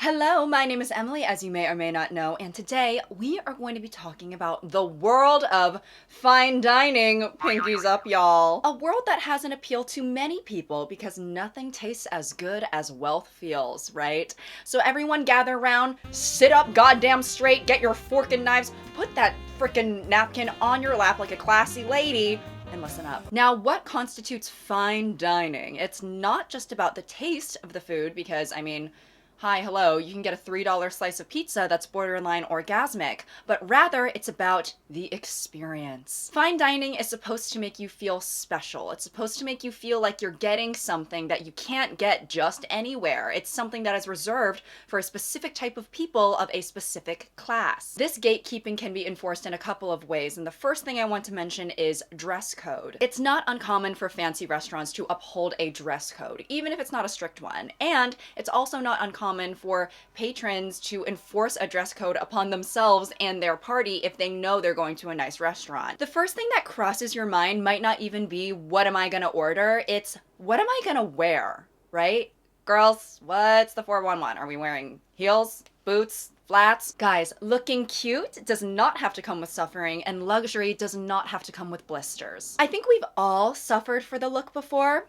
Hello, my name is Emily, as you may or may not know, and today we are going to be talking about the world of fine dining. Pinkies up, y'all. A world that has an appeal to many people because nothing tastes as good as wealth feels, right? So everyone gather around, sit up goddamn straight, get your fork and knives, put that frickin' napkin on your lap like a classy lady, and listen up. Now, what constitutes fine dining? It's not just about the taste of the food because, hi, hello, you can get a $3 slice of pizza that's borderline orgasmic, but rather it's about the experience. Fine dining is supposed to make you feel special. It's supposed to make you feel like you're getting something that you can't get just anywhere. It's something that is reserved for a specific type of people of a specific class. This gatekeeping can be enforced in a couple of ways, and the first thing I want to mention is dress code. It's not uncommon for fancy restaurants to uphold a dress code, even if it's not a strict one, and it's also not uncommon for patrons to enforce a dress code upon themselves and their party if they know they're going to a nice restaurant. The first thing that crosses your mind might not even be, what am I gonna order? It's, what am I gonna wear, right? Girls, what's the 411? Are we wearing heels, boots, flats? Guys, looking cute does not have to come with suffering, and luxury does not have to come with blisters. I think we've all suffered for the look before.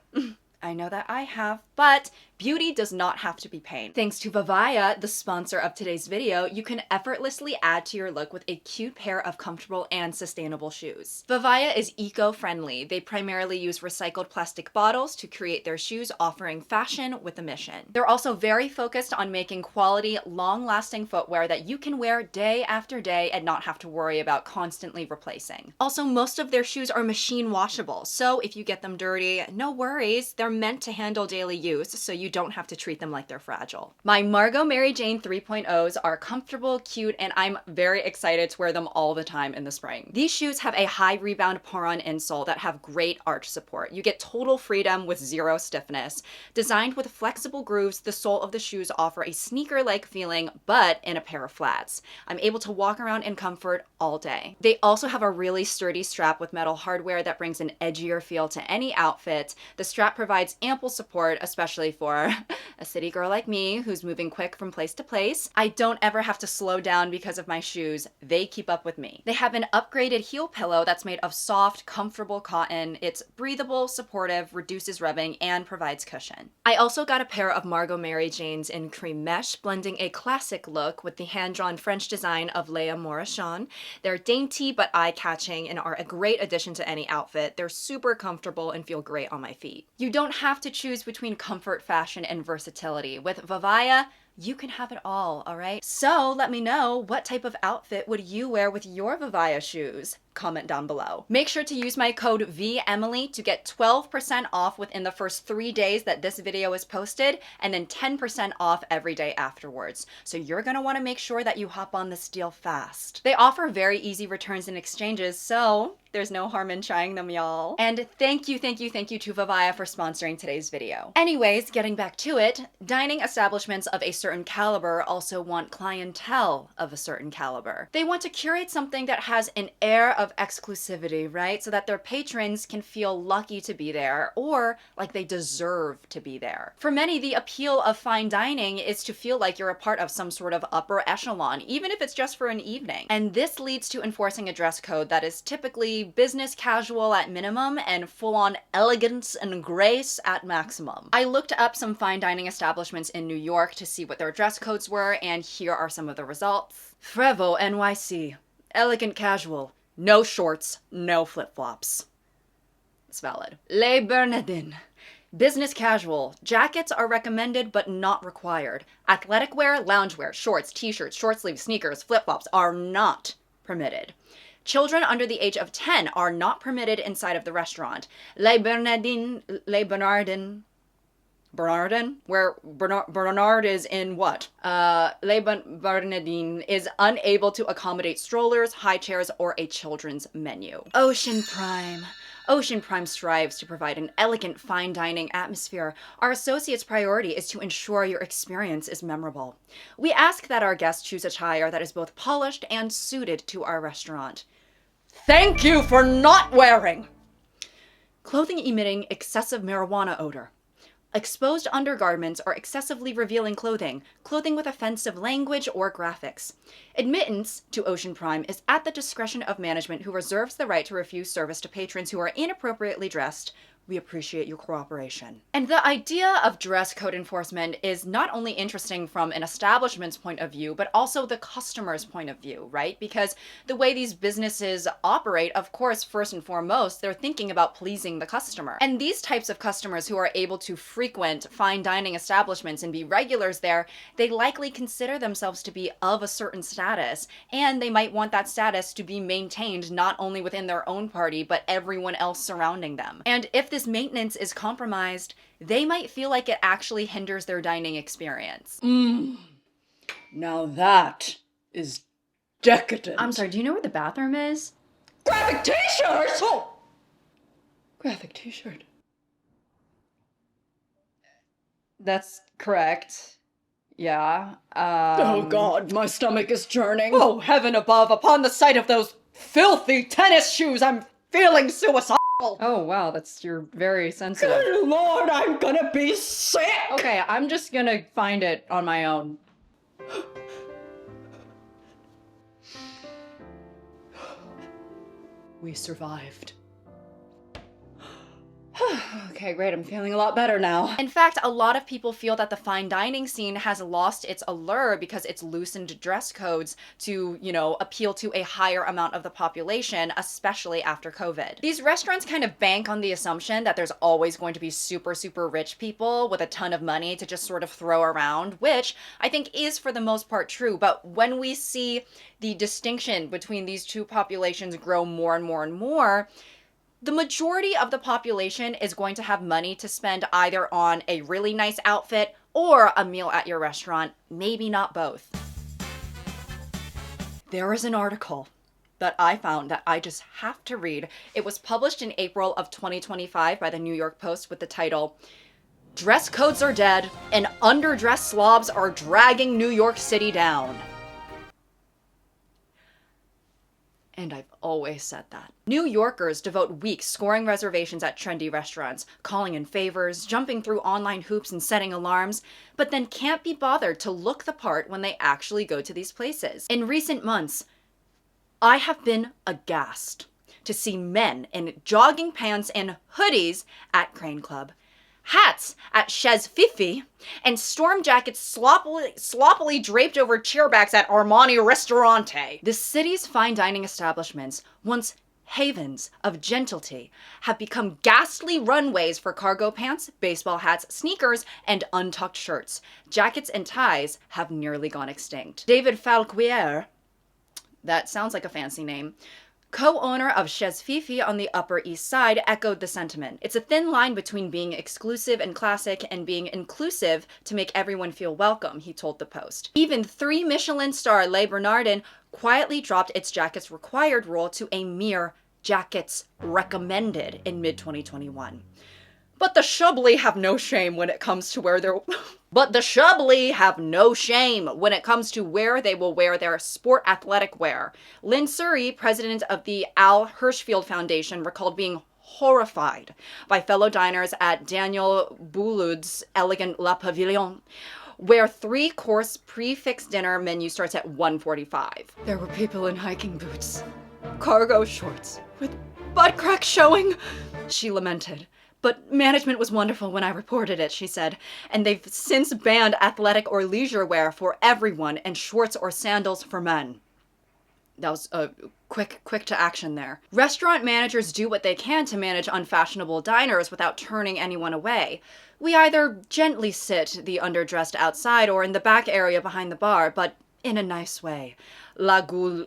I know that I have, but beauty does not have to be pain. Thanks to VIVAIA, the sponsor of today's video, you can effortlessly add to your look with a cute pair of comfortable and sustainable shoes. VIVAIA is eco-friendly. They primarily use recycled plastic bottles to create their shoes, offering fashion with a mission. They're also very focused on making quality, long-lasting footwear that you can wear day after day and not have to worry about constantly replacing. Also, most of their shoes are machine washable, so if you get them dirty, no worries. They're meant to handle daily use, so you don't have to treat them like they're fragile. My Margot Mary Jane 3.0s are comfortable, cute, and I'm very excited to wear them all the time in the spring. These shoes have a high rebound pour-on insole that have great arch support. You get total freedom with zero stiffness. Designed with flexible grooves, the sole of the shoes offer a sneaker-like feeling, but in a pair of flats. I'm able to walk around in comfort all day. They also have a really sturdy strap with metal hardware that brings an edgier feel to any outfit. The strap provides ample support, especially for a city girl like me who's moving quick from place to place. I don't ever have to slow down because of my shoes. They keep up with me. They have an upgraded heel pillow that's made of soft, comfortable cotton. It's breathable, supportive, reduces rubbing, and provides cushion. I also got a pair of Margot Mary Janes in cream mesh, blending a classic look with the hand-drawn French design of Léa Morichon. They're dainty but eye-catching and are a great addition to any outfit. They're super comfortable and feel great on my feet. You don't have to choose between comfort, fashion, and versatility. With VIVAIA, you can have it all right? So let me know, what type of outfit would you wear with your VIVAIA shoes? Comment down below. Make sure to use my code VEMILY to get 12% off within the first 3 days that this video is posted, and then 10% off every day afterwards. So you're gonna wanna make sure that you hop on this deal fast. They offer very easy returns and exchanges, so there's no harm in trying them, y'all. And thank you to VIVAIA for sponsoring today's video. Anyways, getting back to it, dining establishments of a certain caliber also want clientele of a certain caliber. They want to curate something that has an air of exclusivity, right? So that their patrons can feel lucky to be there, or like they deserve to be there. For many, the appeal of fine dining is to feel like you're a part of some sort of upper echelon, even if it's just for an evening. And this leads to enforcing a dress code that is typically business casual at minimum and full-on elegance and grace at maximum. I looked up some fine dining establishments in New York to see what their dress codes were, and here are some of the results. Frevo NYC. Elegant casual. No shorts, no flip-flops. It's valid. Les Bernardins. Business casual. Jackets are recommended but not required. Athletic wear, loungewear, shorts, t-shirts, short sleeves, sneakers, flip-flops are not permitted. Children under the age of 10 are not permitted inside of the restaurant. Bernardin, where Bernard is in what? Bernardin is unable to accommodate strollers, high chairs, or a children's menu. Ocean Prime. Ocean Prime strives to provide an elegant fine dining atmosphere. Our associates' priority is to ensure your experience is memorable. We ask that our guests choose attire that is both polished and suited to our restaurant. Thank you for not wearing clothing emitting excessive marijuana odor. exposed undergarments, or excessively revealing clothing, clothing with offensive language or graphics. Admittance to Ocean Prime is at the discretion of management, who reserves the right to refuse service to patrons who are inappropriately dressed. We appreciate your cooperation. And the idea of dress code enforcement is not only interesting from an establishment's point of view, but also the customer's point of view, right? Because the way these businesses operate, of course, first and foremost, they're thinking about pleasing the customer. And these types of customers who are able to frequent fine dining establishments and be regulars there, they likely consider themselves to be of a certain status, and they might want that status to be maintained not only within their own party, but everyone else surrounding them. And if this maintenance is compromised, they might feel like it actually hinders their dining experience. Now that is decadent. I'm sorry, do you know where the bathroom is? Graphic t-shirts! Oh! Graphic t-shirt. That's correct. Yeah. Oh God, my stomach is churning. Oh, heaven above, upon the sight of those filthy tennis shoes, I'm feeling suicidal. Oh, wow, you're very sensitive. Good Lord, I'm gonna be sick! Okay, I'm just gonna find it on my own. We survived. Okay, great. I'm feeling a lot better now. In fact, a lot of people feel that the fine dining scene has lost its allure because it's loosened dress codes to, appeal to a higher amount of the population, especially after COVID. These restaurants kind of bank on the assumption that there's always going to be super, super rich people with a ton of money to just sort of throw around, which I think is for the most part true. But when we see the distinction between these two populations grow more and more and more, the majority of the population is going to have money to spend either on a really nice outfit or a meal at your restaurant, maybe not both. There is an article that I found that I just have to read. It was published in April of 2025 by the New York Post with the title, "Dress Codes Are Dead and Underdressed Slobs Are Dragging New York City Down." And I've always said that. New Yorkers devote weeks scoring reservations at trendy restaurants, calling in favors, jumping through online hoops and setting alarms, but then can't be bothered to look the part when they actually go to these places. In recent months, I have been aghast to see men in jogging pants and hoodies at Crane Club, hats at Chez Fifi, and storm jackets sloppily draped over chairbacks at Armani Ristorante. The city's fine dining establishments, once havens of gentility, have become ghastly runways for cargo pants, baseball hats, sneakers, and untucked shirts. Jackets and ties have nearly gone extinct. David Falquier, that sounds like a fancy name, co-owner of Chez Fifi on the Upper East Side, echoed the sentiment. It's a thin line between being exclusive and classic and being inclusive to make everyone feel welcome, he told the Post. Even 3 Michelin star Le Bernardin quietly dropped its jackets required rule to a mere jackets recommended in mid-2021. But the Chablis have no shame when it comes to where they will wear their sport athletic wear. Lynn Surrey, president of the Al Hirschfield Foundation, recalled being horrified by fellow diners at Daniel Boulud's elegant La Pavilion, where 3-course prix-fixe dinner menu starts at $145. There were people in hiking boots, cargo shorts, with butt cracks showing, she lamented. But management was wonderful when I reported it, she said, and they've since banned athletic or leisure wear for everyone and shorts or sandals for men. That was a quick to action there. Restaurant managers do what they can to manage unfashionable diners without turning anyone away. We either gently sit the underdressed outside or in the back area behind the bar, but in a nice way. La Golu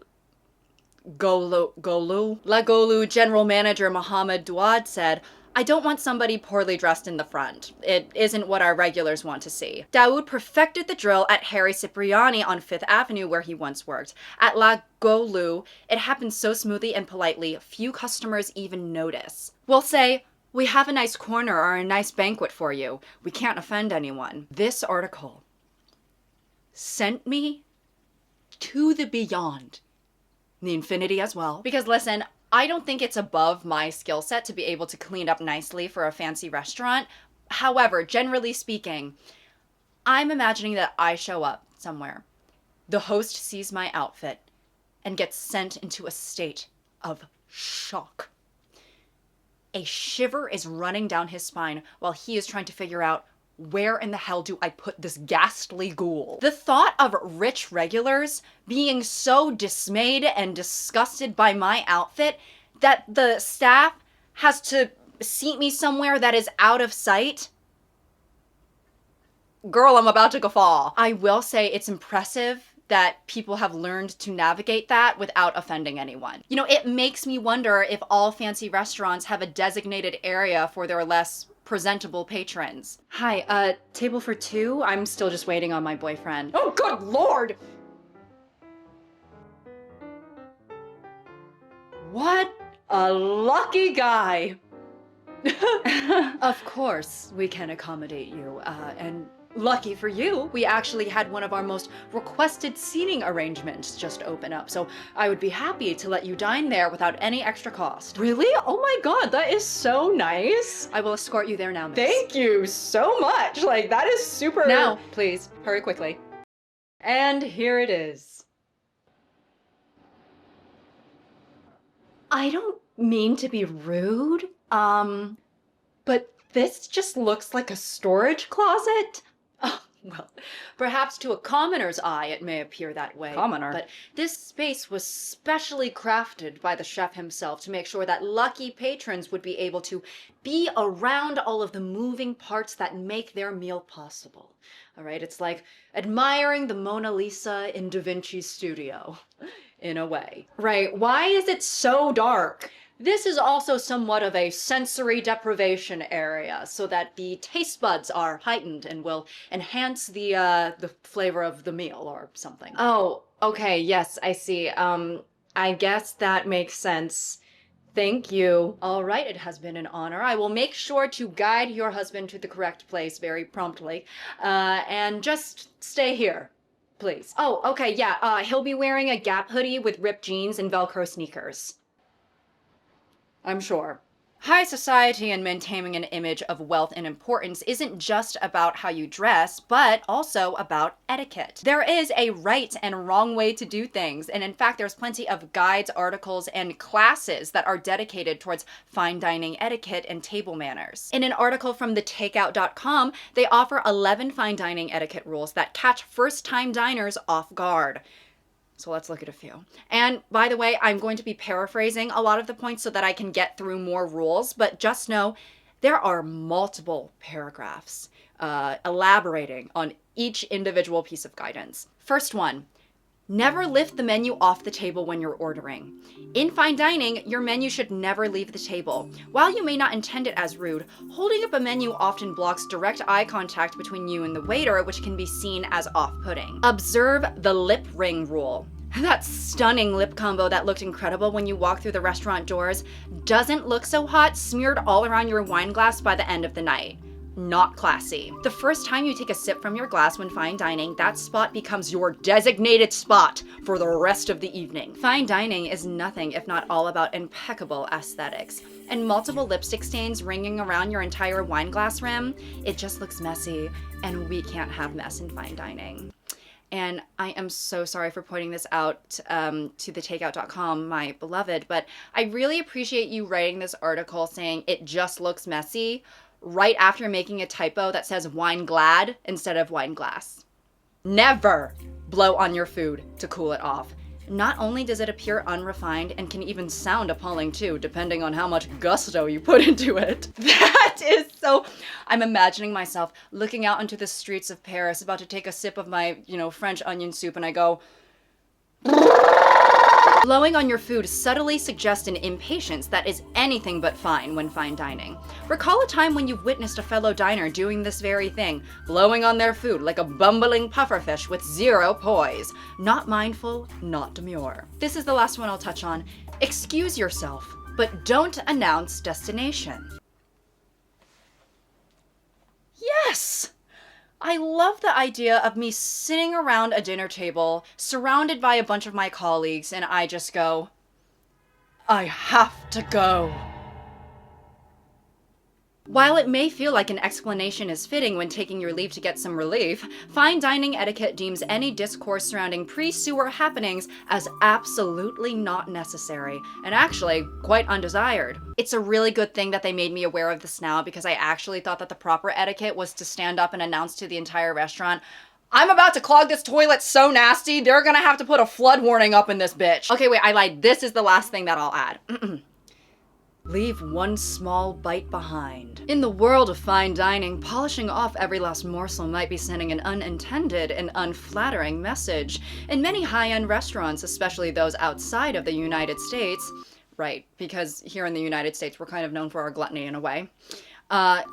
general manager Mohammed Douad said, "I don't want somebody poorly dressed in the front. It isn't what our regulars want to see." Daoud perfected the drill at Harry Cipriani on 5th Avenue, where he once worked. At La Golu, it happened so smoothly and politely, few customers even notice. We'll say, "We have a nice corner or a nice banquet for you. We can't offend anyone." This article sent me to the beyond. The infinity as well. Because listen, I don't think it's above my skill set to be able to clean up nicely for a fancy restaurant. However, generally speaking, I'm imagining that I show up somewhere. The host sees my outfit and gets sent into a state of shock. A shiver is running down his spine while he is trying to figure out, where in the hell do I put this ghastly ghoul? The thought of rich regulars being so dismayed and disgusted by my outfit that the staff has to seat me somewhere that is out of sight. Girl, I'm about to guffaw. I will say it's impressive that people have learned to navigate that without offending anyone. You know, it makes me wonder if all fancy restaurants have a designated area for their less presentable patrons. Hi, table for two? I'm still just waiting on my boyfriend. Oh, good Lord! What a lucky guy. Of course, we can accommodate you, and lucky for you, we actually had one of our most requested seating arrangements just open up, so I would be happy to let you dine there without any extra cost. Really? Oh my God, that is so nice. I will escort you there now, miss. Thank you so much. Like, that is super... Now, please, hurry quickly. And here it is. I don't mean to be rude, but this just looks like a storage closet. Oh, well, perhaps to a commoner's eye it may appear that way. Commoner? But this space was specially crafted by the chef himself to make sure that lucky patrons would be able to be around all of the moving parts that make their meal possible. All right, it's like admiring the Mona Lisa in Da Vinci's studio, in a way. Right, why is it so dark? This is also somewhat of a sensory deprivation area, so that the taste buds are heightened and will enhance the flavor of the meal or something. Oh, okay, yes, I see. I guess that makes sense. Thank you. All right, it has been an honor. I will make sure to guide your husband to the correct place very promptly, and just stay here, please. Oh, okay, yeah, he'll be wearing a Gap hoodie with ripped jeans and Velcro sneakers. I'm sure. High society and maintaining an image of wealth and importance isn't just about how you dress, but also about etiquette. There is a right and wrong way to do things, and in fact, there's plenty of guides, articles, and classes that are dedicated towards fine dining etiquette and table manners. In an article from thetakeout.com, they offer 11 fine dining etiquette rules that catch first-time diners off guard. So let's look at a few. And by the way, I'm going to be paraphrasing a lot of the points so that I can get through more rules, but just know there are multiple paragraphs elaborating on each individual piece of guidance. First one, never lift the menu off the table when you're ordering. In fine dining, your menu should never leave the table. While you may not intend it as rude, holding up a menu often blocks direct eye contact between you and the waiter, which can be seen as off-putting. Observe the lip ring rule. That stunning lip combo that looked incredible when you walk through the restaurant doors doesn't look so hot smeared all around your wine glass by the end of the night. Not classy. The first time you take a sip from your glass when fine dining, that spot becomes your designated spot for the rest of the evening. Fine dining is nothing if not all about impeccable aesthetics. And multiple lipstick stains ringing around your entire wine glass rim, it just looks messy, and we can't have mess in fine dining. And I am so sorry for pointing this out to thetakeout.com, my beloved, but I really appreciate you writing this article saying it just looks messy right after making a typo that says wine glad instead of wine glass. Never blow on your food to cool it off. Not only does it appear unrefined and can even sound appalling too, depending on how much gusto you put into it. That is so... I'm imagining myself looking out into the streets of Paris, about to take a sip of my, French onion soup, and I go... Blowing on your food subtly suggests an impatience that is anything but fine when fine dining. Recall a time when you've witnessed a fellow diner doing this very thing, blowing on their food like a bumbling pufferfish with zero poise. Not mindful, not demure. This is the last one I'll touch on. Excuse yourself, but don't announce destination. Yes! I love the idea of me sitting around a dinner table, surrounded by a bunch of my colleagues, and I just go, I have to go. While it may feel like an explanation is fitting when taking your leave to get some relief, fine dining etiquette deems any discourse surrounding pre-sewer happenings as absolutely not necessary, and actually quite undesired. It's a really good thing that they made me aware of this now, because I actually thought that the proper etiquette was to stand up and announce to the entire restaurant, "I'm about to clog this toilet so nasty, they're gonna have to put a flood warning up in this bitch." Okay, wait, I lied. This is the last thing that I'll add. Leave one small bite behind. In the world of fine dining, polishing off every last morsel might be sending an unintended and unflattering message. In many high-end restaurants, especially those outside of the United States, right, because here in the United States we're kind of known for our gluttony in a way,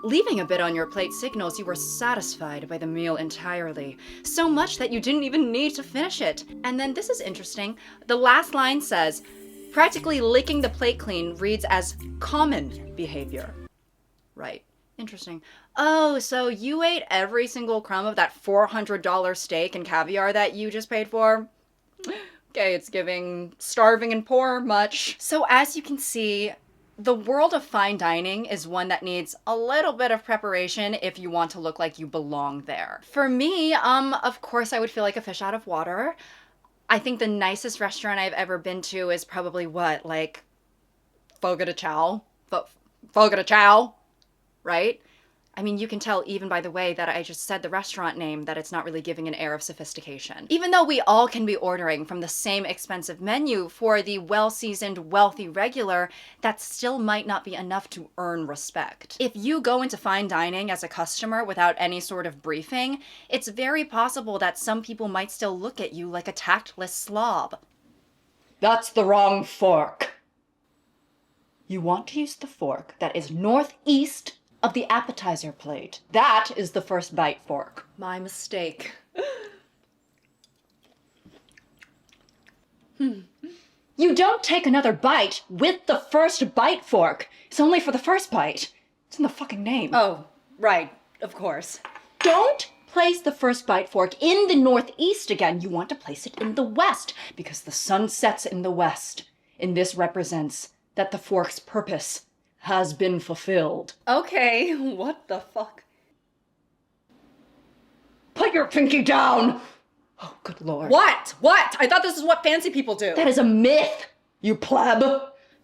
leaving a bit on your plate signals you were satisfied by the meal entirely, so much that you didn't even need to finish it. And then this is interesting. The last line says, practically licking the plate clean reads as common behavior. Right. Interesting. Oh, so you ate every single crumb of that $400 steak and caviar that you just paid for? Okay, it's giving starving and poor much. So as you can see, the world of fine dining is one that needs a little bit of preparation if you want to look like you belong there. For me, of course I would feel like a fish out of water. I think the nicest restaurant I've ever been to is probably what, like, Fogo de Chao? Fogo de Chao, right? I mean, you can tell even by the way that I just said the restaurant name that it's not really giving an air of sophistication. Even though we all can be ordering from the same expensive menu for the well-seasoned, wealthy regular, that still might not be enough to earn respect. If you go into fine dining as a customer without any sort of briefing, it's very possible that some people might still look at you like a tactless slob. That's the wrong fork. You want to use the fork that is northeast of the appetizer plate. That is the first bite fork. My mistake. You don't take another bite with the first bite fork. It's only for the first bite. It's in the fucking name. Oh, right. Of course. Don't place the first bite fork in the northeast again. You want to place it in the west because the sun sets in the west. And this represents that the fork's purpose has been fulfilled. Okay, what the fuck? Put your pinky down! Oh, good lord. What? What? I thought this is what fancy people do. That is a myth, you pleb.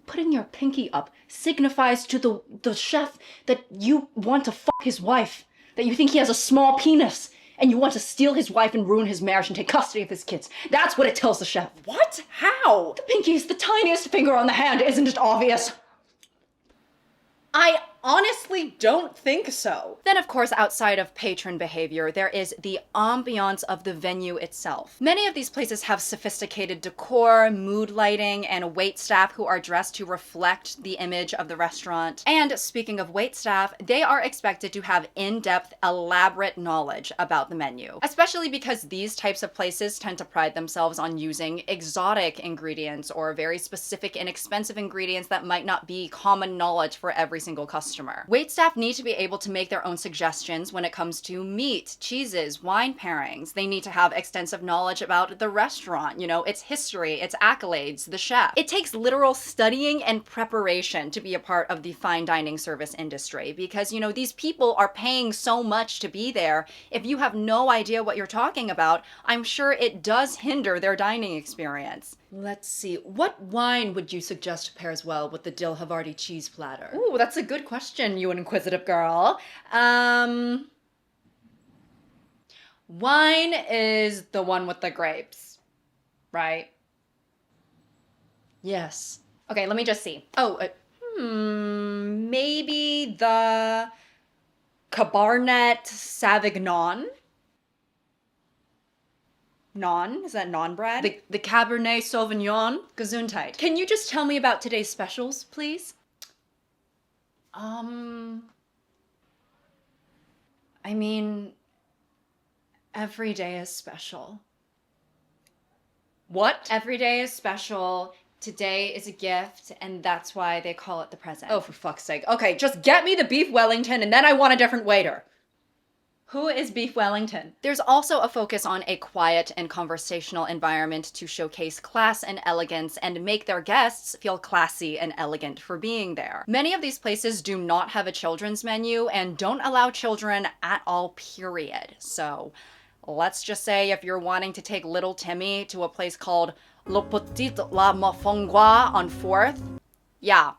Putting your pinky up signifies to the chef that you want to fuck his wife, that you think he has a small penis, and you want to steal his wife and ruin his marriage and take custody of his kids. That's what it tells the chef. What? How? The pinky is the tiniest finger on the hand, isn't it obvious? I honestly don't think so. Then, of course, outside of patron behavior, there is the ambiance of the venue itself. Many of these places have sophisticated decor, mood lighting, and waitstaff who are dressed to reflect the image of the restaurant. And speaking of waitstaff, they are expected to have in-depth, elaborate knowledge about the menu. Especially because these types of places tend to pride themselves on using exotic ingredients or very specific and expensive ingredients that might not be common knowledge for every single customer. Waitstaff need to be able to make their own suggestions when it comes to meat, cheeses, wine pairings. They need to have extensive knowledge about the restaurant, you know, its history, its accolades, the chef. It takes literal studying and preparation to be a part of the fine dining service industry because, you know, these people are paying so much to be there. If you have no idea what you're talking about, I'm sure it does hinder their dining experience. Let's see, what wine would you suggest pairs well with the dill Havarti cheese platter? Ooh, that's a good question, you inquisitive girl. Wine is the one with the grapes, right? Yes. Okay, let me just see. Oh, maybe the Cabernet Sauvignon? Non? Is that non-bread? The Cabernet Sauvignon? Gesundheit. Can you just tell me about today's specials, please? I mean, every day is special. What? Every day is special. Today is a gift, and that's why they call it the present. Oh, for fuck's sake. Okay, just get me the beef Wellington, and then I want a different waiter. Who is Beef Wellington? There's also a focus on a quiet and conversational environment to showcase class and elegance and make their guests feel classy and elegant for being there. Many of these places do not have a children's menu and don't allow children at all, period. So let's just say if you're wanting to take little Timmy to a place called Le Petit La Mofongwa on 4th, yeah,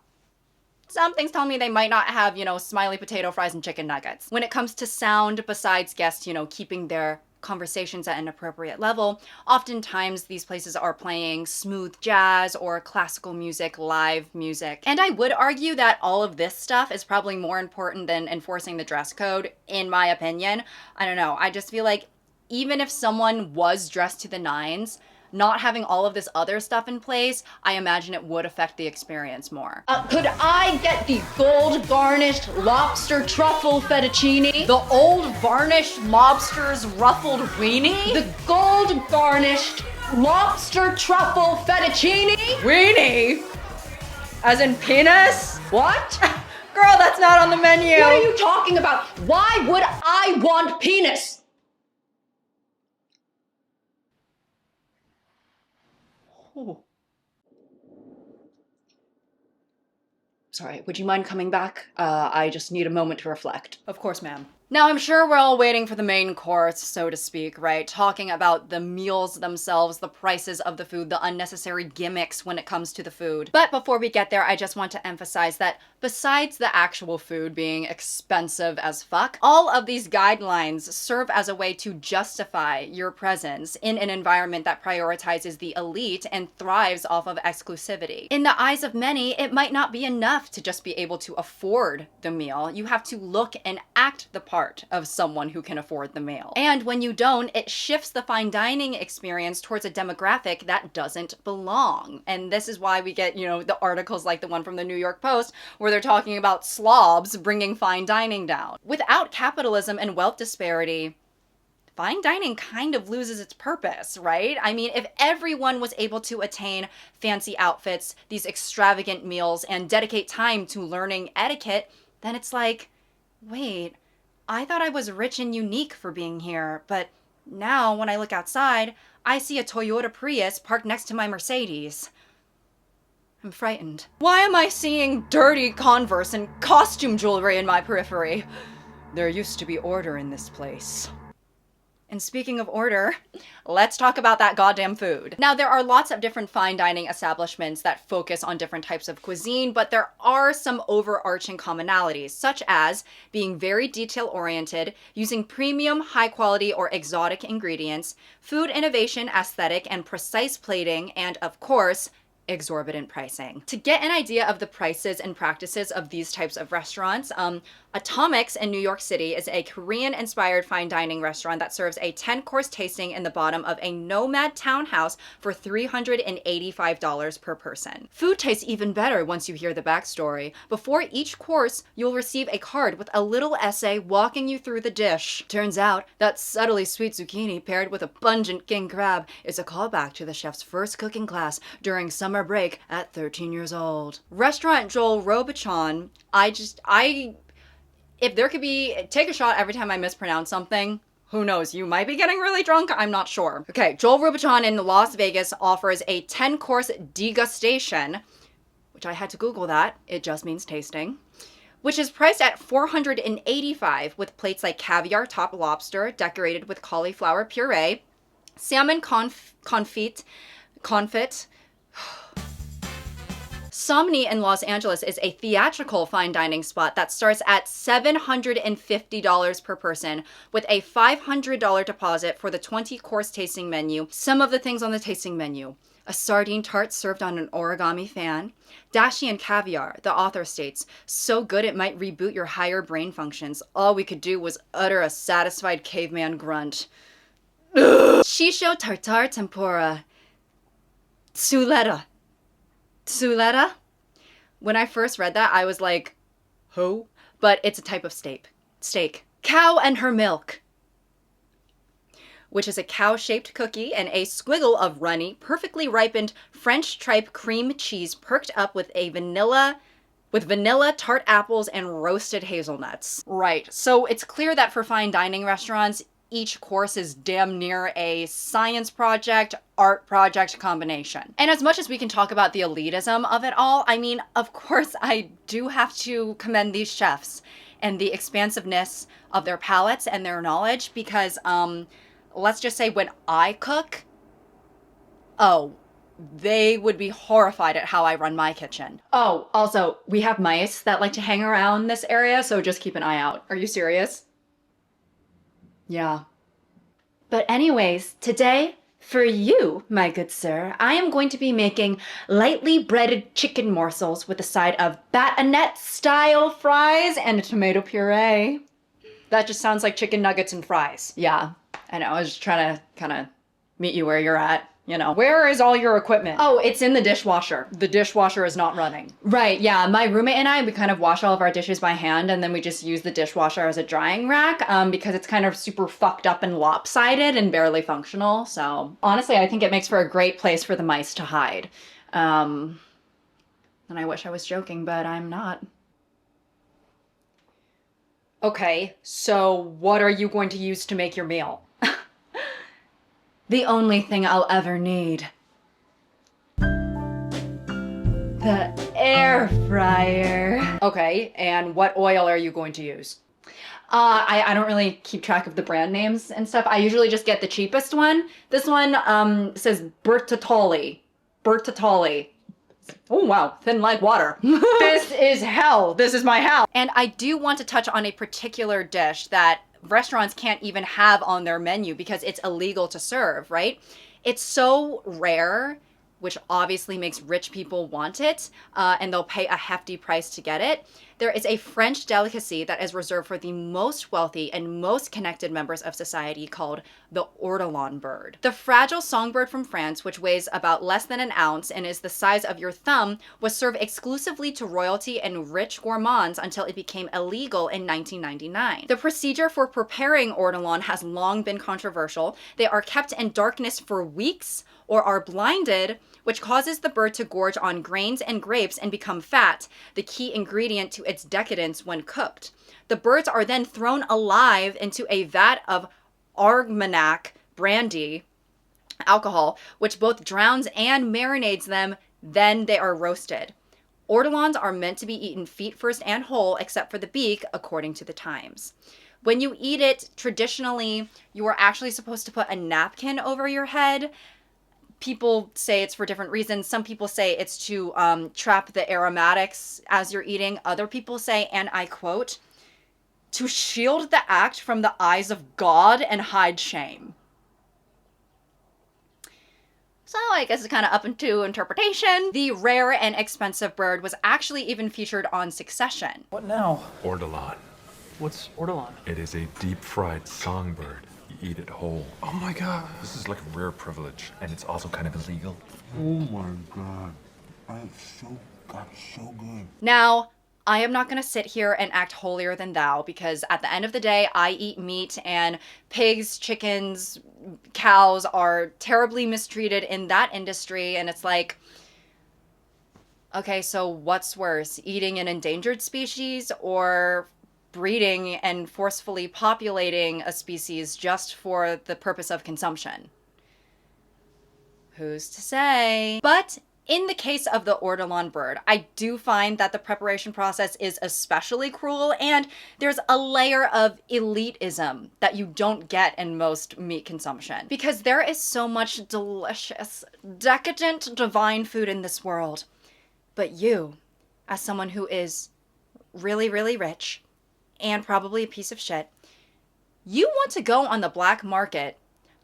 something's telling me they might not have, smiley potato fries and chicken nuggets. When it comes to sound, besides guests, keeping their conversations at an appropriate level, oftentimes these places are playing smooth jazz or classical music, live music. And I would argue that all of this stuff is probably more important than enforcing the dress code, in my opinion. I don't know. I just feel like even if someone was dressed to the nines, not having all of this other stuff in place, I imagine it would affect the experience more. Could I get the gold garnished lobster truffle fettuccine? The old varnished lobster's ruffled weenie? The gold garnished lobster truffle fettuccine? Weenie? As in penis? What? Girl, that's not on the menu. What are you talking about? Why would I want penis? Oh. Sorry, would you mind coming back? I just need a moment to reflect. Of course, ma'am. Now, I'm sure we're all waiting for the main course, so to speak, right? Talking about the meals themselves, the prices of the food, the unnecessary gimmicks when it comes to the food. But before we get there, I just want to emphasize that besides the actual food being expensive as fuck, all of these guidelines serve as a way to justify your presence in an environment that prioritizes the elite and thrives off of exclusivity. In the eyes of many, it might not be enough to just be able to afford the meal. You have to look and act the part of someone who can afford the meal. And when you don't, it shifts the fine dining experience towards a demographic that doesn't belong. And this is why we get, the articles like the one from the New York Post where they're talking about slobs bringing fine dining down. Without capitalism and wealth disparity, fine dining kind of loses its purpose, right? I mean, if everyone was able to attain fancy outfits, these extravagant meals, and dedicate time to learning etiquette, then it's like, wait, I thought I was rich and unique for being here, but now when I look outside, I see a Toyota Prius parked next to my Mercedes. I'm frightened. Why am I seeing dirty Converse and costume jewelry in my periphery? There used to be order in this place. And speaking of order, let's talk about that goddamn food. Now, there are lots of different fine dining establishments that focus on different types of cuisine, but there are some overarching commonalities, such as being very detail-oriented, using premium, high-quality, or exotic ingredients, food innovation, aesthetic, and precise plating, and of course, exorbitant pricing. To get an idea of the prices and practices of these types of restaurants, Atomics in New York City is a Korean-inspired fine dining restaurant that serves a 10-course tasting in the bottom of a nomad townhouse for $385 per person. Food tastes even better once you hear the backstory. Before each course, you'll receive a card with a little essay walking you through the dish. Turns out that subtly sweet zucchini paired with a pungent king crab is a callback to the chef's first cooking class during summer break at 13 years old. Restaurant Joel Robuchon, if there could be, take a shot every time I mispronounce something. Who knows? You might be getting really drunk. I'm not sure. Okay, Joel Robuchon in Las Vegas offers a 10-course degustation, which I had to Google that. It just means tasting, which is priced at $485 with plates like caviar top lobster decorated with cauliflower puree, salmon confit. Somni in Los Angeles is a theatrical fine dining spot that starts at $750 per person with a $500 deposit for the 20-course tasting menu. Some of the things on the tasting menu: a sardine tart served on an origami fan, dashi and caviar, the author states, so good it might reboot your higher brain functions. All we could do was utter a satisfied caveman grunt. Shisho tartar tempura. Suleta. When I first read that, I was like, who? But it's a type of steak. Cow and her milk, which is a cow-shaped cookie and a squiggle of runny, perfectly ripened French tripe cream cheese perked up with a vanilla with vanilla, tart apples, and roasted hazelnuts. Right, so it's clear that for fine dining restaurants, each course is damn near a science project, art project combination. And as much as we can talk about the elitism of it all, I mean, of course, I do have to commend these chefs and the expansiveness of their palates and their knowledge because, let's just say when I cook, oh, they would be horrified at how I run my kitchen. Oh, also, we have mice that like to hang around this area, so just keep an eye out. Are you serious? Yeah. But anyways, today, for you, my good sir, I am going to be making lightly breaded chicken morsels with a side of batonette-style fries and a tomato puree. That just sounds like chicken nuggets and fries. Yeah, I know. I was just trying to kind of meet you where you're at, you know. Where is all your equipment? Oh, it's in the dishwasher. The dishwasher is not running. Right, yeah. My roommate and I, we kind of wash all of our dishes by hand, and then we just use the dishwasher as a drying rack because it's kind of super fucked up and lopsided and barely functional. So honestly, I think it makes for a great place for the mice to hide. And I wish I was joking, but I'm not. Okay, so what are you going to use to make your meal? The only thing I'll ever need. The air fryer. Okay, and what oil are you going to use? I don't really keep track of the brand names and stuff. I usually just get the cheapest one. This one says Bertatoli. Bertatoli. Oh wow, thin like water. This is hell. This is my hell. And I do want to touch on a particular dish that restaurants can't even have on their menu because it's illegal to serve, right? It's so rare, which obviously makes rich people want it, and they'll pay a hefty price to get it. There is a French delicacy that is reserved for the most wealthy and most connected members of society called the ortolan bird. The fragile songbird from France, which weighs about less than an ounce and is the size of your thumb, was served exclusively to royalty and rich gourmands until it became illegal in 1999. The procedure for preparing ortolan has long been controversial. They are kept in darkness for weeks or are blinded, which causes the bird to gorge on grains and grapes and become fat, the key ingredient to its decadence when cooked. The birds are then thrown alive into a vat of Armagnac brandy, alcohol, which both drowns and marinades them, then they are roasted. Ortolans are meant to be eaten feet first and whole, except for the beak, according to the Times. When you eat it, traditionally, you are actually supposed to put a napkin over your head. People say it's for different reasons. Some people say it's to trap the aromatics as you're eating. Other people say, and I quote, to shield the act from the eyes of God and hide shame. So I guess it's kind of up into interpretation. The rare and expensive bird was actually even featured on Succession. What now? Ortolan. What's ortolan? It is a deep-fried songbird. You eat it whole. Oh my god. This is like a rare privilege, and it's also kind of illegal. Oh my god. Got so good. Now, I am not going to sit here and act holier than thou because at the end of the day, I eat meat and pigs, chickens, cows are terribly mistreated in that industry. And it's like, okay, so what's worse, eating an endangered species or breeding and forcefully populating a species just for the purpose of consumption? Who's to say? But in the case of the ortolan bird, I do find that the preparation process is especially cruel, and there's a layer of elitism that you don't get in most meat consumption. Because there is so much delicious, decadent, divine food in this world. But you, as someone who is really, really rich, and probably a piece of shit, you want to go on the black market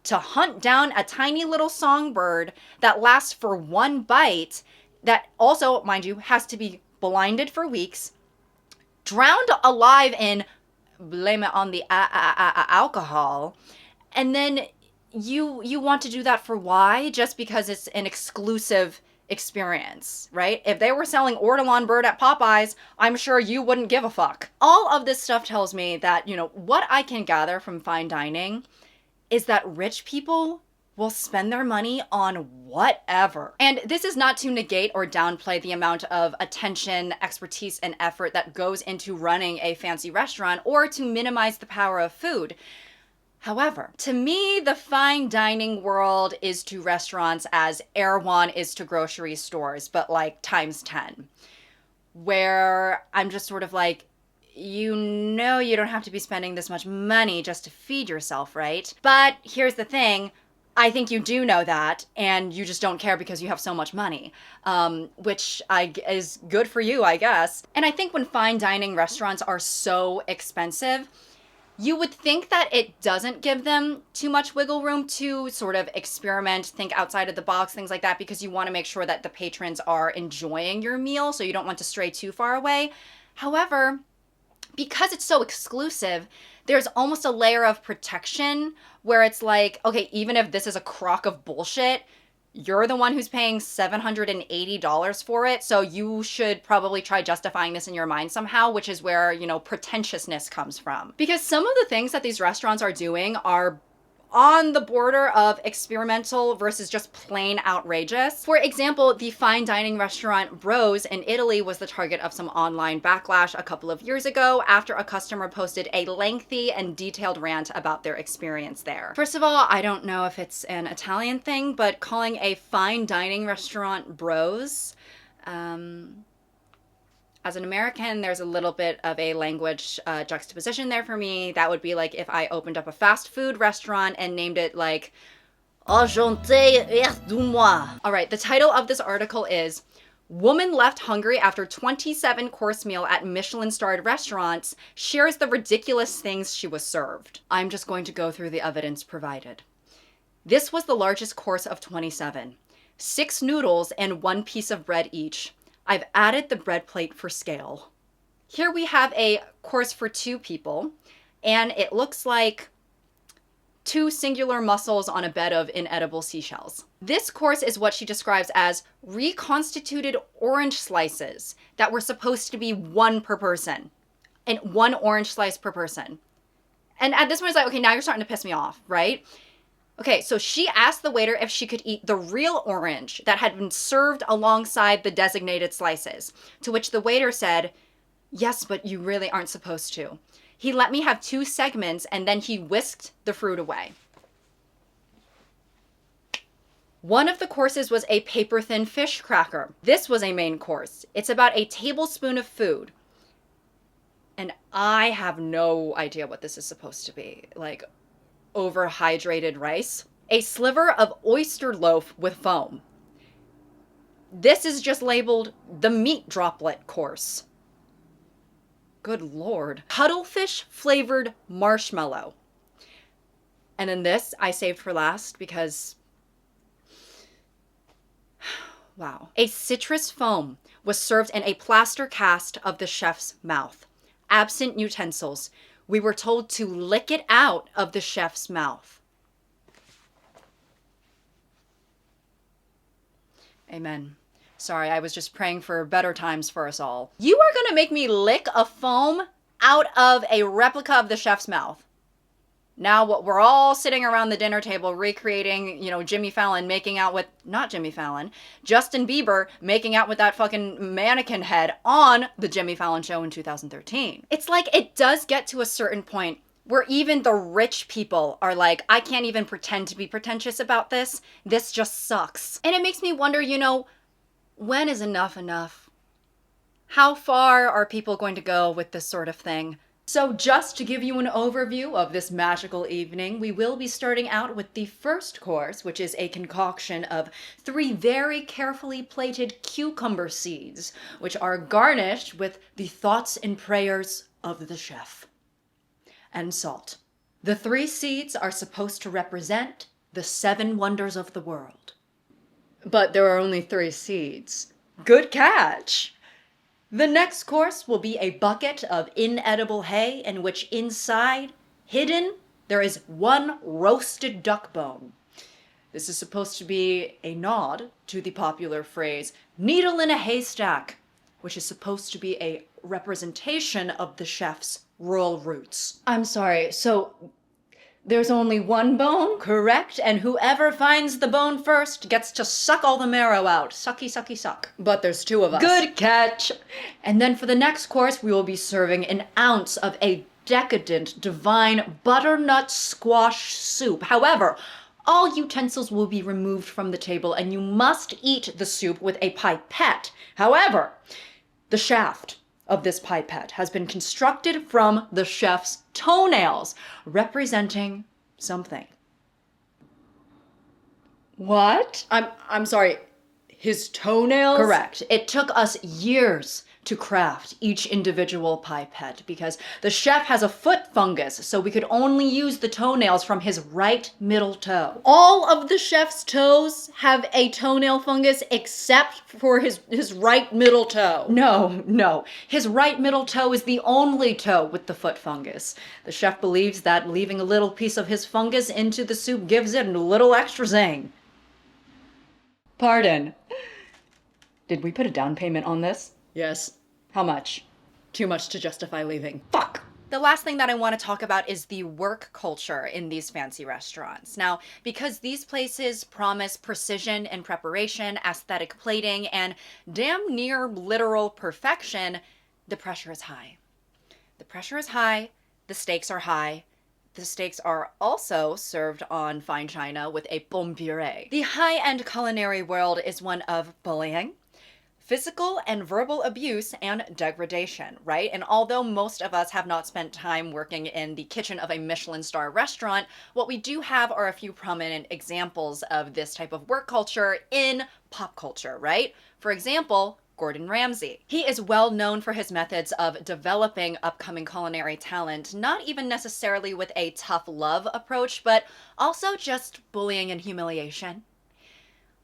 to hunt down a tiny little songbird that lasts for one bite, that also, mind you, has to be blinded for weeks, drowned alive in, blame it on the alcohol, and then you want to do that for why? Just because it's an exclusive experience, right? If they were selling ortolan bird at Popeyes, I'm sure you wouldn't give a fuck. All of this stuff tells me that, what I can gather from fine dining is that rich people will spend their money on whatever. And this is not to negate or downplay the amount of attention, expertise, and effort that goes into running a fancy restaurant or to minimize the power of food. However, to me, the fine dining world is to restaurants as Erewhon is to grocery stores, but like times 10. Where I'm just sort of like, you know you don't have to be spending this much money just to feed yourself, right? But here's the thing. I think you do know that, and you just don't care because you have so much money, which is good for you, I guess. And I think when fine dining restaurants are so expensive, you would think that it doesn't give them too much wiggle room to sort of experiment, think outside of the box, things like that, because you want to make sure that the patrons are enjoying your meal, so you don't want to stray too far away. However, because it's so exclusive, there's almost a layer of protection where it's like, okay, even if this is a crock of bullshit, you're the one who's paying $780 for it, so you should probably try justifying this in your mind somehow, which is where, you know, pretentiousness comes from. Because some of the things that these restaurants are doing are on the border of experimental versus just plain outrageous. For example, the fine dining restaurant Bros in Italy was the target of some online backlash a couple of years ago after a customer posted a lengthy and detailed rant about their experience there. First of all, I don't know if it's an Italian thing, but calling a fine dining restaurant Bros, as an American, there's a little bit of a language juxtaposition there for me. That would be like if I opened up a fast food restaurant and named it like Enchanté moi. All right, the title of this article is Woman Left Hungry After 27-Course Meal at Michelin-Starred Restaurants Shares the Ridiculous Things She Was Served. I'm just going to go through the evidence provided. This was the largest course of 27. 6 noodles and 1 piece of bread each. I've added the bread plate for scale. Here we have a course for 2 people, and it looks like 2 singular mussels on a bed of inedible seashells. This course is what she describes as reconstituted orange slices that were supposed to be 1 per person, and 1 orange slice per person. And at this point, it's like, okay, now you're starting to piss me off, right? Okay, so she asked the waiter if she could eat the real orange that had been served alongside the designated slices, to which the waiter said, yes, but you really aren't supposed to. He let me have 2 segments and then he whisked the fruit away. One of the courses was a paper-thin fish cracker. This was a main course. It's about a tablespoon of food. And I have no idea what this is supposed to be. Like, overhydrated rice, a sliver of oyster loaf with foam. This is just labeled the meat droplet course. Good Lord. Cuttlefish flavored marshmallow. And then this I saved for last because, wow. A citrus foam was served in a plaster cast of the chef's mouth. Absent utensils. We were told to lick it out of the chef's mouth. Amen. Sorry, I was just praying for better times for us all. You are gonna make me lick a foam out of a replica of the chef's mouth. Now what we're all sitting around the dinner table recreating, you know, Jimmy Fallon making out with, not Jimmy Fallon, Justin Bieber making out with that fucking mannequin head on the Jimmy Fallon show in 2013. It's like it does get to a certain point where even the rich people are like, I can't even pretend to be pretentious about this. This just sucks. And it makes me wonder, you know, when is enough enough? How far are people going to go with this sort of thing? So just to give you an overview of this magical evening, we will be starting out with the first course, which is a concoction of 3 very carefully plated cucumber seeds, which are garnished with the thoughts and prayers of the chef, and salt. The 3 seeds are supposed to represent the 7 wonders of the world. But there are only 3 seeds. Good catch! The next course will be a bucket of inedible hay in which inside, hidden, there is 1 roasted duck bone. This is supposed to be a nod to the popular phrase, needle in a haystack, which is supposed to be a representation of the chef's rural roots. I'm sorry, so There's only one bone? Correct, and whoever finds the bone first gets to suck all the marrow out. Sucky, sucky, suck. But there's two of us. Good catch! And then for the next course, we will be serving an ounce of a decadent, divine butternut squash soup. However, all utensils will be removed from the table and you must eat the soup with a pipette. However, the shaft of this pipette has been constructed from the chef's toenails, representing something. What? I'm sorry. His toenails? Correct. It took us years to craft each individual pipette because the chef has a foot fungus, so we could only use the toenails from his right middle toe. All of the chef's toes have a toenail fungus except for his right middle toe. No. His right middle toe is the only toe with the foot fungus. The chef believes that leaving a little piece of his fungus into the soup gives it a little extra zing. Pardon. Did we put a down payment on this? Yes. How much? Too much to justify leaving. Fuck! The last thing that I want to talk about is the work culture in these fancy restaurants. Now, because these places promise precision in preparation, aesthetic plating, and damn near literal perfection, the pressure is high. The pressure is high, the stakes are high. The steaks are also served on fine china with a bon puree. The high-end culinary world is one of bullying, physical and verbal abuse, and degradation, right? And although most of us have not spent time working in the kitchen of a Michelin star restaurant, what we do have are a few prominent examples of this type of work culture in pop culture, right? For example, Gordon Ramsay. He is well known for his methods of developing upcoming culinary talent, not even necessarily with a tough love approach, but also just bullying and humiliation,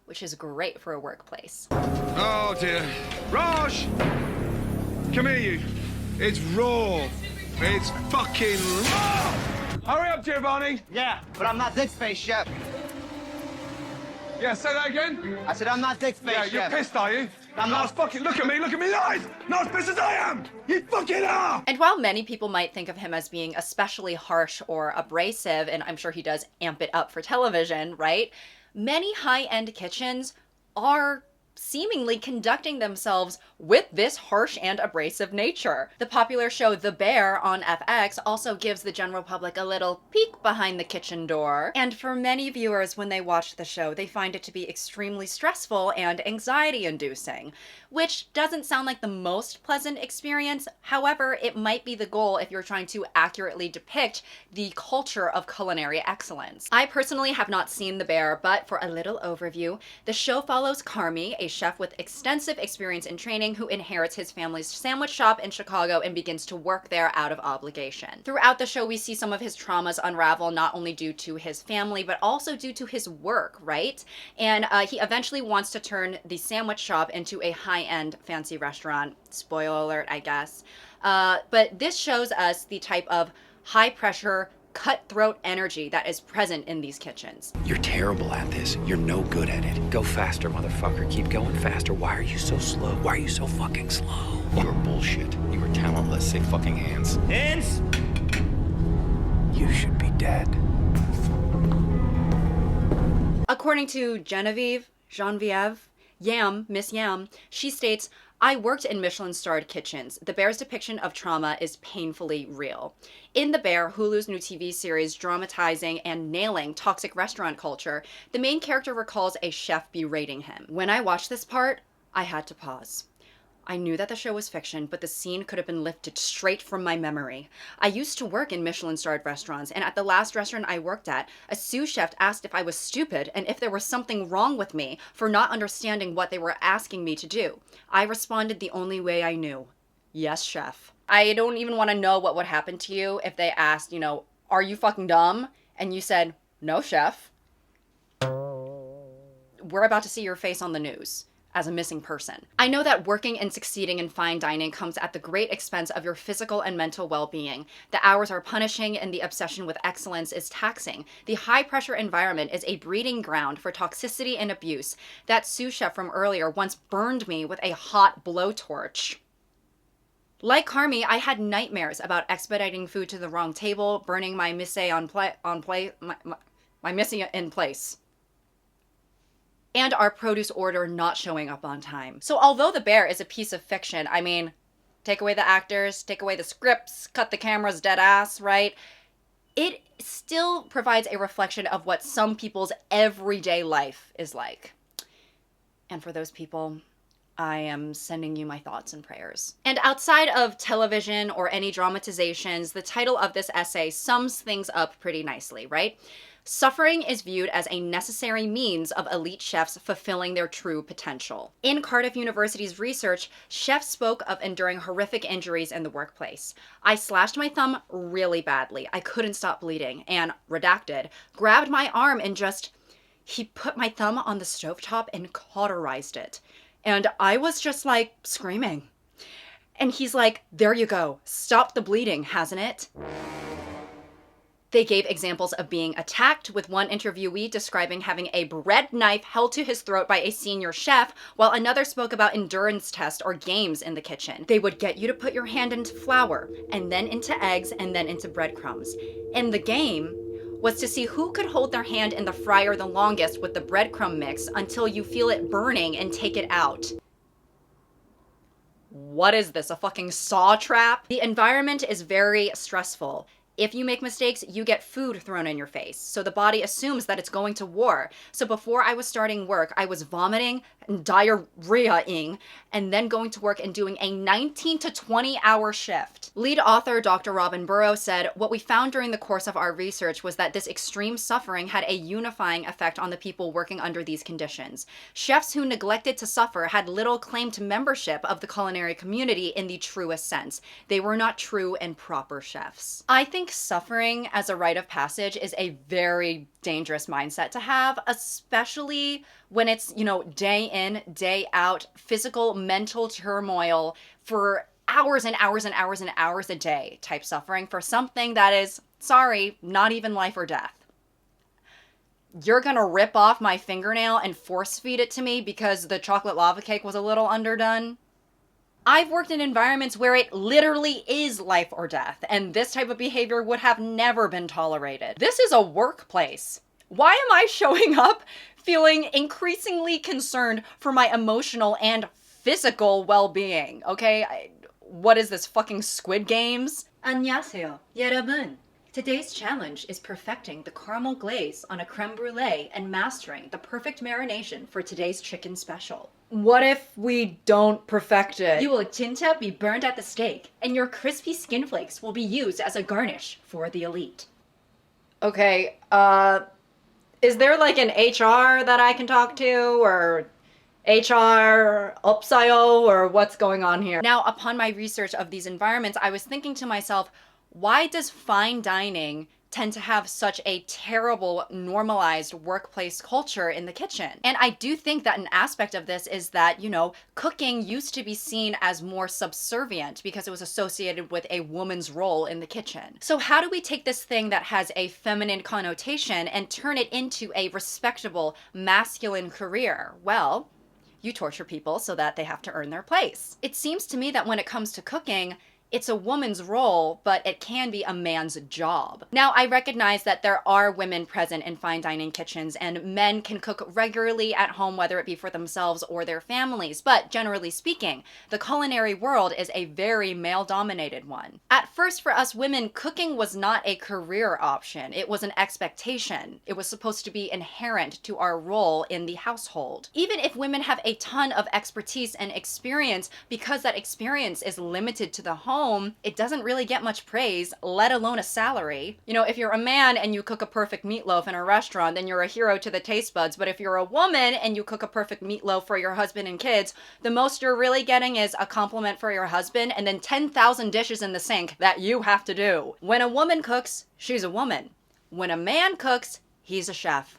which is great for a workplace. Oh dear. Raj! Come here, you. It's raw. It's fucking raw! Hurry up, Giovanni! Yeah, but I'm not Dick's face, chef. Yeah, say that again? I said I'm not Dick's face, Yeah, chef. you're pissed, are you? I'm not not. as fucking look at me in the eyes! Not as pissed as I am! You fucking are! And while many people might think of him as being especially harsh or abrasive, and I'm sure he does amp it up for television, right? Many high-end kitchens are seemingly conducting themselves with this harsh and abrasive nature. The popular show The Bear on FX also gives the general public a little peek behind the kitchen door. And for many viewers, when they watch the show, they find it to be extremely stressful and anxiety-inducing, which doesn't sound like the most pleasant experience. However, it might be the goal if you're trying to accurately depict the culture of culinary excellence. I personally have not seen The Bear, but for a little overview, the show follows Carmi, a chef with extensive experience in training who inherits his family's sandwich shop in Chicago and begins to work there out of obligation. Throughout the show, we see some of his traumas unravel, not only due to his family, but also due to his work, right? And he eventually wants to turn the sandwich shop into a high-end fancy restaurant. Spoiler alert, I guess. But this shows us the type of high-pressure, cutthroat energy that is present in these kitchens. You're terrible at this. You're no good at it. Go faster, motherfucker. Keep going faster. Why are you so slow? Why are you so fucking slow? You're bullshit. You are talentless. Say fucking hands. Hands? You should be dead. According to Genevieve, Yam, Miss Yam, she states, I worked in Michelin-starred kitchens. The Bear's depiction of trauma is painfully real. In The Bear, Hulu's new TV series dramatizing and nailing toxic restaurant culture, the main character recalls a chef berating him. When I watched this part, I had to pause. I knew that the show was fiction, but the scene could have been lifted straight from my memory. I used to work in Michelin-starred restaurants, and at the last restaurant I worked at, a sous chef asked if I was stupid and if there was something wrong with me for not understanding what they were asking me to do. I responded the only way I knew. Yes, chef. I don't even want to know what would happen to you if they asked, are you fucking dumb? And you said, no, chef. We're about to see your face on the news as a missing person. I know that working and succeeding in fine dining comes at the great expense of your physical and mental well-being. The hours are punishing and the obsession with excellence is taxing. The high-pressure environment is a breeding ground for toxicity and abuse. That sous chef from earlier once burned me with a hot blowtorch. Like Carmi, I had nightmares about expediting food to the wrong table, burning my mise my mise in place, and our produce order not showing up on time. So although The Bear is a piece of fiction, I mean, take away the actors, take away the scripts, cut the cameras dead ass, right? It still provides a reflection of what some people's everyday life is like. And for those people, I am sending you my thoughts and prayers. And outside of television or any dramatizations, the title of this essay sums things up pretty nicely, right? Suffering is viewed as a necessary means of elite chefs fulfilling their true potential. In Cardiff University's research, chefs spoke of enduring horrific injuries in the workplace. I slashed my thumb really badly. I couldn't stop bleeding, and, redacted, grabbed my arm and he put my thumb on the stovetop and cauterized it. And I was just like screaming. And he's like, there you go. Stop the bleeding, hasn't it? They gave examples of being attacked, with one interviewee describing having a bread knife held to his throat by a senior chef, while another spoke about endurance tests or games in the kitchen. They would get you to put your hand into flour, and then into eggs, and then into breadcrumbs. And the game was to see who could hold their hand in the fryer the longest with the breadcrumb mix until you feel it burning and take it out. What is this, a fucking saw trap? The environment is very stressful. If you make mistakes, you get food thrown in your face. So the body assumes that it's going to war. So before I was starting work, I was vomiting and diarrhea-ing, and then going to work and doing a 19 to 20 hour shift. Lead author Dr. Robin Burrow said, what we found during the course of our research was that this extreme suffering had a unifying effect on the people working under these conditions. Chefs who neglected to suffer had little claim to membership of the culinary community in the truest sense. They were not true and proper chefs. I think suffering as a rite of passage is a very dangerous mindset to have, especially when it's, day in, day out, physical, mental turmoil for hours and hours and hours and hours a day type suffering for something that is, sorry, not even life or death. You're gonna rip off my fingernail and force feed it to me because the chocolate lava cake was a little underdone? I've worked in environments where it literally is life or death, and this type of behavior would have never been tolerated. This is a workplace. Why am I showing up feeling increasingly concerned for my emotional and physical well-being? Okay, what is this, fucking Squid Games? 안녕하세요, 여러분. Today's challenge is perfecting the caramel glaze on a creme brulee and mastering the perfect marination for today's chicken special. What if we don't perfect it? You will 진짜 be burned at the stake, and your crispy skin flakes will be used as a garnish for the elite. Okay, is there like an HR that I can talk to, or HR upsayo, or what's going on here? Now, upon my research of these environments, I was thinking to myself, why does fine dining tend to have such a terrible normalized workplace culture in the kitchen? And I do think that an aspect of this is that, cooking used to be seen as more subservient because it was associated with a woman's role in the kitchen. So how do we take this thing that has a feminine connotation and turn it into a respectable masculine career? Well, you torture people so that they have to earn their place. It seems to me that when it comes to cooking, it's a woman's role, but it can be a man's job. Now, I recognize that there are women present in fine dining kitchens, and men can cook regularly at home, whether it be for themselves or their families. But generally speaking, the culinary world is a very male-dominated one. At first, for us women, cooking was not a career option. It was an expectation. It was supposed to be inherent to our role in the household. Even if women have a ton of expertise and experience, because that experience is limited to the home, it doesn't really get much praise, let alone a salary. If you're a man and you cook a perfect meatloaf in a restaurant, then you're a hero to the taste buds. But if you're a woman and you cook a perfect meatloaf for your husband and kids, the most you're really getting is a compliment for your husband and then 10,000 dishes in the sink that you have to do. When a woman cooks, she's a woman. When a man cooks, he's a chef.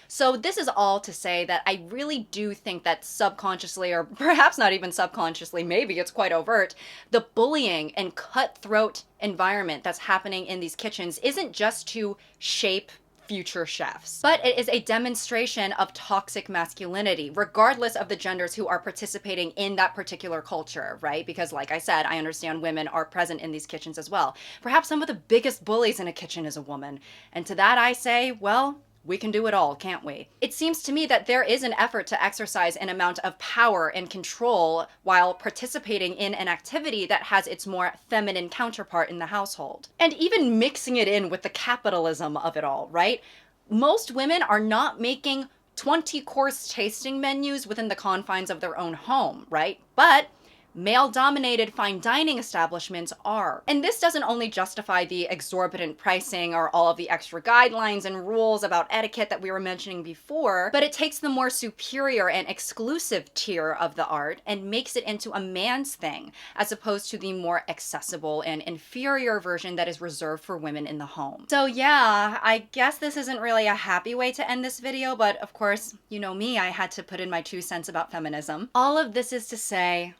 So this is all to say that I really do think that subconsciously, or perhaps not even subconsciously, maybe it's quite overt, the bullying and cutthroat environment that's happening in these kitchens isn't just to shape future chefs. But it is a demonstration of toxic masculinity, regardless of the genders who are participating in that particular culture, right? Because like I said, I understand women are present in these kitchens as well. Perhaps some of the biggest bullies in a kitchen is a woman. And to that I say, well, we can do it all, can't we? It seems to me that there is an effort to exercise an amount of power and control while participating in an activity that has its more feminine counterpart in the household. And even mixing it in with the capitalism of it all, right? Most women are not making 20-course tasting menus within the confines of their own home, right? But male-dominated fine dining establishments are. And this doesn't only justify the exorbitant pricing or all of the extra guidelines and rules about etiquette that we were mentioning before, but it takes the more superior and exclusive tier of the art and makes it into a man's thing, as opposed to the more accessible and inferior version that is reserved for women in the home. So yeah, I guess this isn't really a happy way to end this video, but of course, you know me, I had to put in my 2 cents about feminism. All of this is to say,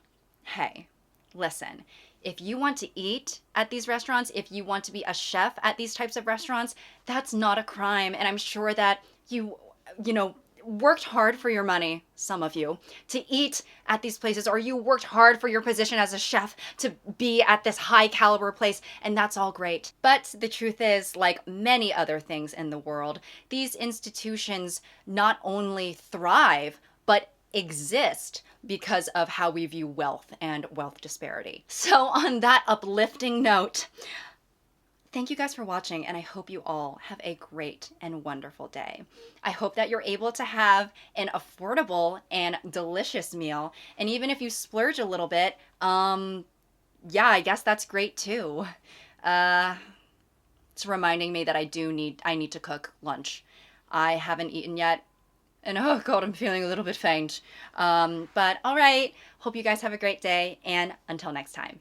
hey, listen, if you want to eat at these restaurants, if you want to be a chef at these types of restaurants, that's not a crime. And I'm sure that you know, worked hard for your money, some of you, to eat at these places, or you worked hard for your position as a chef to be at this high caliber place, and that's all great. But the truth is, like many other things in the world, these institutions not only thrive, but exist because of how we view wealth and wealth disparity. So on that uplifting note, thank you guys for watching, and I hope you all have a great and wonderful day. I hope that you're able to have an affordable and delicious meal, and even if you splurge a little bit, yeah, I guess that's great too. It's reminding me that I need to cook lunch. I haven't eaten yet, and oh god, I'm feeling a little bit faint. But all right, hope you guys have a great day, and until next time.